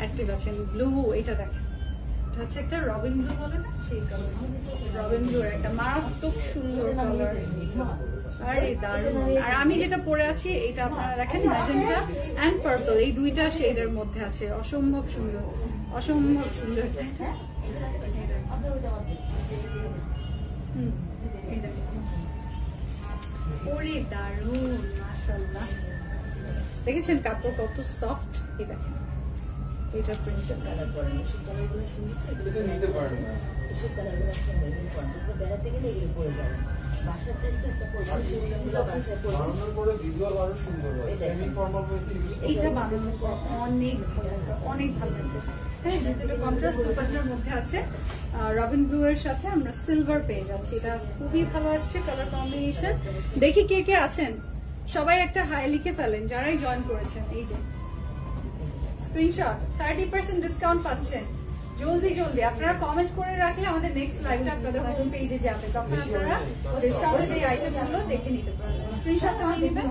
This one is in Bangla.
অ্যাক্টিভ আছেন। ব্লু এটা দেখেন, এটা হচ্ছে একটা রবিন ব্লু বলে না সেই কালার, রবিন ব্লু একটা মারাত্মক সুন্দর কালার। আরে দারুণ। আর আমি যেটা পরে আছি এটা আপনারা দেখেন ম্যাজেন্টা এন্ড পার্পল, এই দুইটা শেডের মধ্যে আছে। অসম্ভব সুন্দর, অসম্ভব সুন্দর। ওরে দারুণ, মাশাআল্লাহ। দেখেছেন কাপড় কত সফট। এই দেখেন এটা প্রিন্টেড কালার পরে এসব কালারগুলো সুন্দর, এগুলো নিতে পারেন। এসব কালারগুলো সুন্দর, এগুলো কনসেপ্টটা বেড়াতে গেলে এগুলো পরে যাবে। বাসার ড্রেসটা একটা পরবো, সেগুলো বাসায় পরবো। বানানোর পরে ভিজুয়াল আরো সুন্দর হয়। সেমি ফর্মাল হইতে এইটা বানানোর পর অনেক ভালো, অনেক ভালো লাগবে। হ্যাঁ, যেটা কন্ট্রাস্ট দুপাট্টার মধ্যে আছে রবিন ব্লু এর সাথে আমরা সিলভার পেয়ে যাচ্ছি। এটা খুবই ভালো আসছে কালার কম্বিনেশন। দেখি কে কে আছেন, সবাই একটা হাই লিখে ফেলেন যারাই জয়েন করেছেন। এই যে স্ক্রিনশট, 30% ডিসকাউন্ট পাচ্ছেন। জলদি জলদি আপনারা কমেন্ট করে রাখলে আমাদের নেক্সট লাইভটা আপনাদের হোম পেজে যাবে, তখন আপনারা ডিসকাউন্টের এই আইটেমগুলো দেখে নিতে পারবেন। স্ক্রিনশটটা নিয়ে নেবেন।